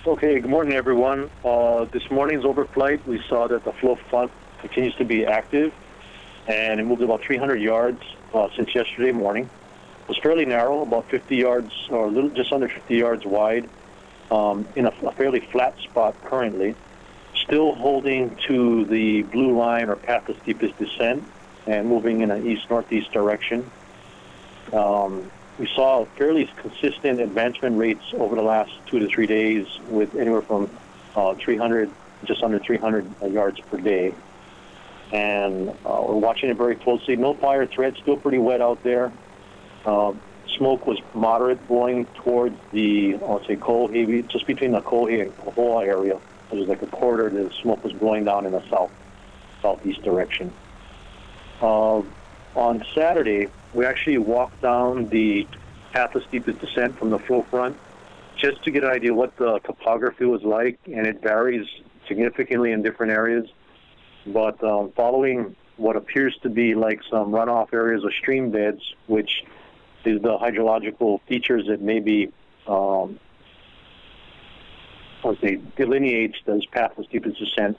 Okay, good morning, everyone. This morning's overflight, we saw that the flow front continues to be active, and it moved about 300 yards since yesterday morning. It was fairly narrow, about 50 yards, or a little just under 50 yards wide, in a fairly flat spot currently. Still holding to the blue line or path of steepest descent and moving in an east-northeast direction. We saw fairly consistent advancement rates over the last 2 to 3 days with anywhere from 300, just under 300 yards per day. And we're watching it very closely. No fire threat, still pretty wet out there. Smoke was moderate going towards the, I'll say, Kohe, just between the Kohe and Kohoa area. It was like a corridor that the smoke was blowing down in the southeast direction. On Saturday, we actually walked down the path of steepest descent from the flow front just to get an idea what the topography was like, and it varies significantly in different areas. But following what appears to be like some runoff areas of stream beds, which is the hydrological features that maybe delineates this path of steepest descent,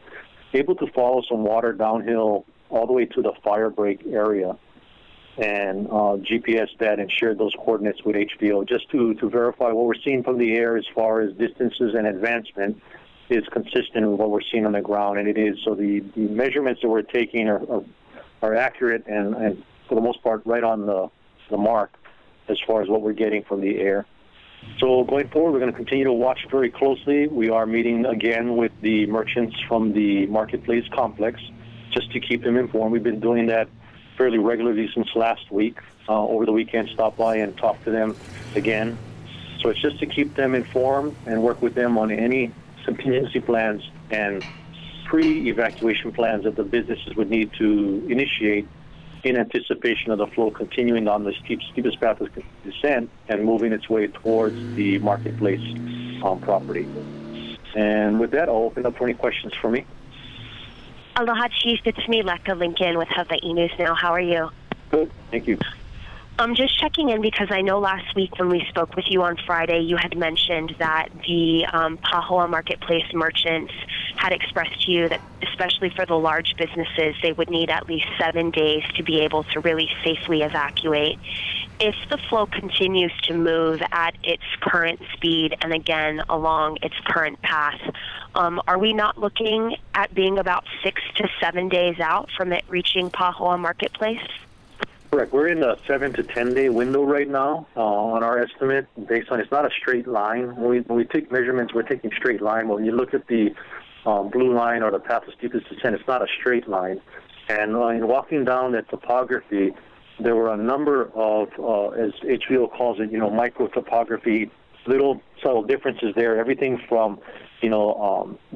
able to follow some water downhill all the way to the fire break area, and GPS that and shared those coordinates with HVO just to verify what we're seeing from the air as far as distances and advancement is consistent with what we're seeing on the ground, and it is. So the measurements that we're taking are accurate and for the most part right on the mark as far as what we're getting from the air. So going forward, we're going to continue to watch very closely. We are meeting again with the merchants from the marketplace complex just to keep them informed. We've been doing that fairly regularly since last week. Over the weekend, stop by and talk to them again. So it's just to keep them informed and work with them on any contingency plans and pre-evacuation plans that the businesses would need to initiate in anticipation of the flow continuing on the steepest path of descent and moving its way towards the marketplace property. And with that, I'll open up for any questions for me. Aloha, Chief. It's me, Lekka Lincoln with Hawaii News Now. How are you? Good. Thank you. I'm just checking in because I know last week when we spoke with you on Friday, you had mentioned that the Pahoa Marketplace merchants had expressed to you that, especially for the large businesses, they would need at least 7 days to be able to really safely evacuate. If the flow continues to move at its current speed and again along its current path, are we not looking at being about 6 to 7 days out from it reaching Pahoa Marketplace? Correct. We're in the 7 to 10 day window right now on our estimate. Based on, it's not a straight line. When we take measurements, we're taking straight line. When you look at the blue line or the path of steepest descent, it's not a straight line. And in walking down that topography, there were a number of, as HVO calls it, micro topography, little subtle differences there. Everything from,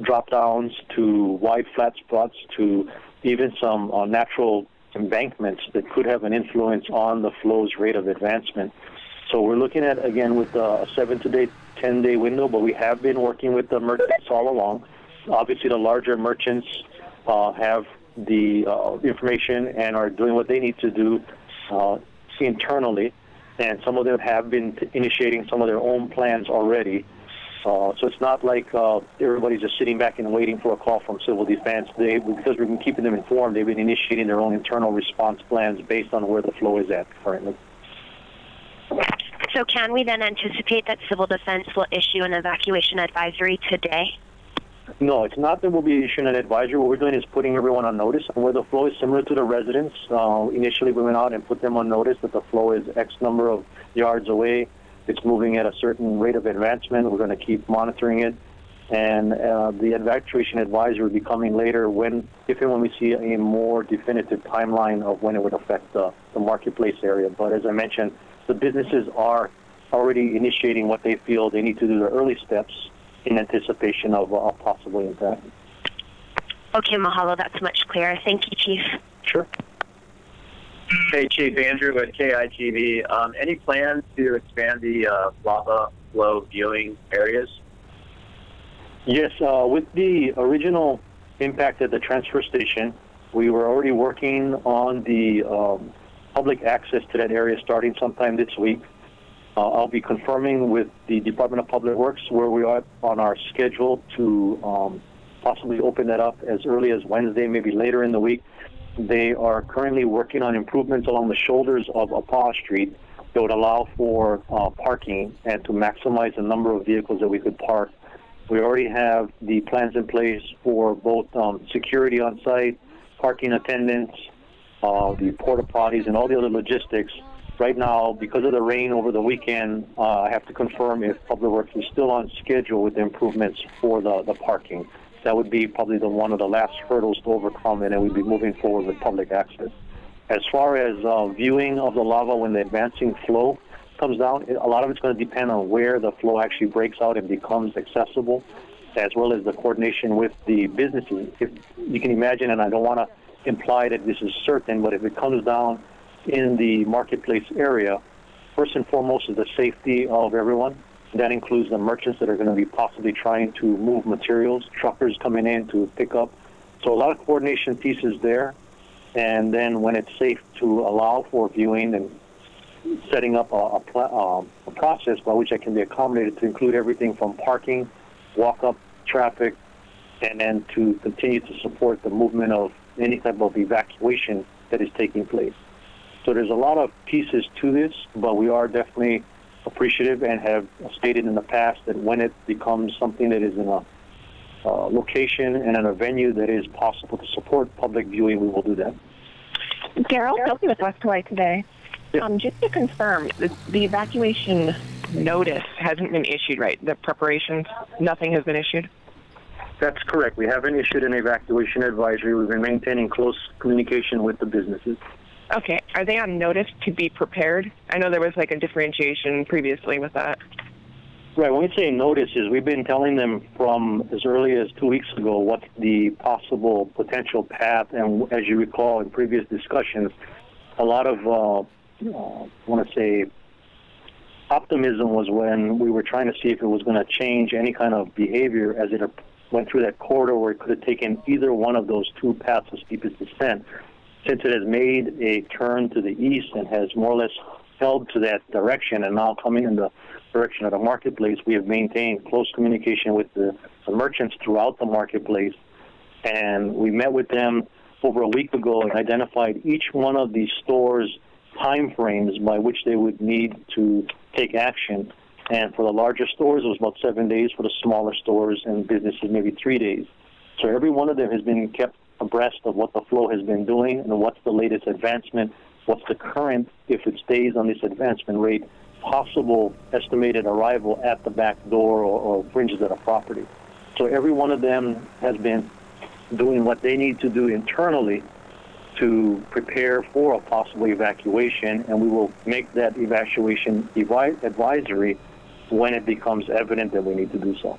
drop downs to wide flat spots to even some natural embankments that could have an influence on the flow's rate of advancement. So we're looking at, again, with a 7 to 10 day window, but we have been working with the merchants all along. Obviously, the larger merchants have the information and are doing what they need to do internally, and some of them have been initiating some of their own plans already. So it's not like everybody's just sitting back and waiting for a call from civil defense. Because we've been keeping them informed, they've been initiating their own internal response plans based on where the flow is at currently. So can we then anticipate that civil defense will issue an evacuation advisory today? No, it's not that we'll be issuing an advisory. What we're doing is putting everyone on notice on where the flow is similar to the residents. Initially, we went out and put them on notice that the flow is X number of yards away. It's moving at a certain rate of advancement. We're going to keep monitoring it. And the evacuation advisory will be coming later if and when we see a more definitive timeline of when it would affect the marketplace area. But as I mentioned, the businesses are already initiating what they feel they need to do, their early steps in anticipation of a possible impact. Okay, mahalo. That's much clearer. Thank you, Chief. Sure. Hey, Chief Andrew with KITV. Any plans to expand the lava flow viewing areas? Yes, with the original impact at the transfer station, we were already working on the public access to that area starting sometime this week. I'll be confirming with the Department of Public Works where we are on our schedule to possibly open that up as early as Wednesday, maybe later in the week. They are currently working on improvements along the shoulders of Apaw Street that would allow for parking and to maximize the number of vehicles that we could park. We already have the plans in place for both security on site, parking attendants, the porta potties, and all the other logistics. Right now, because of the rain over the weekend, I have to confirm if Public Works is still on schedule with the improvements for the parking. That would be probably one of the last hurdles to overcome, and then we'd be moving forward with public access. As far as viewing of the lava when the advancing flow comes down, a lot of it's going to depend on where the flow actually breaks out and becomes accessible, as well as the coordination with the businesses. If you can imagine, and I don't want to imply that this is certain, but if it comes down in the marketplace area, first and foremost is the safety of everyone. That includes the merchants that are going to be possibly trying to move materials, truckers coming in to pick up. So a lot of coordination pieces there. And then when it's safe to allow for viewing and setting up a process by which I can be accommodated to include everything from parking, walk-up traffic, and then to continue to support the movement of any type of evacuation that is taking place. So there's a lot of pieces to this, but we are definitely appreciative and have stated in the past that when it becomes something that is in a location and in a venue that is possible to support public viewing, we will do that. Daryl, Kelsey with West Hawaii today. Yeah. Just to confirm, the evacuation notice hasn't been issued, right? The preparations, nothing has been issued? That's correct. We haven't issued an evacuation advisory. We've been maintaining close communication with the businesses. Okay. Are they on notice to be prepared? I know there was like a differentiation previously with that. Right. When we say notices, we've been telling them from as early as 2 weeks ago what's the possible potential path. And as you recall in previous discussions, a lot of, I want to say, optimism was when we were trying to see if it was going to change any kind of behavior as it went through that corridor where it could have taken either one of those two paths of steepest descent. Since it has made a turn to the east and has more or less held to that direction and now coming in the direction of the marketplace, we have maintained close communication with the merchants throughout the marketplace. And we met with them over a week ago and identified each one of these stores' time frames by which they would need to take action. And for the larger stores, it was about 7 days. For the smaller stores and businesses, maybe 3 days. So every one of them has been kept abreast of what the flow has been doing and what's the latest advancement, what's the current, if it stays on this advancement rate, possible estimated arrival at the back door or fringes of the property. So every one of them has been doing what they need to do internally to prepare for a possible evacuation, and we will make that evacuation advisory when it becomes evident that we need to do so.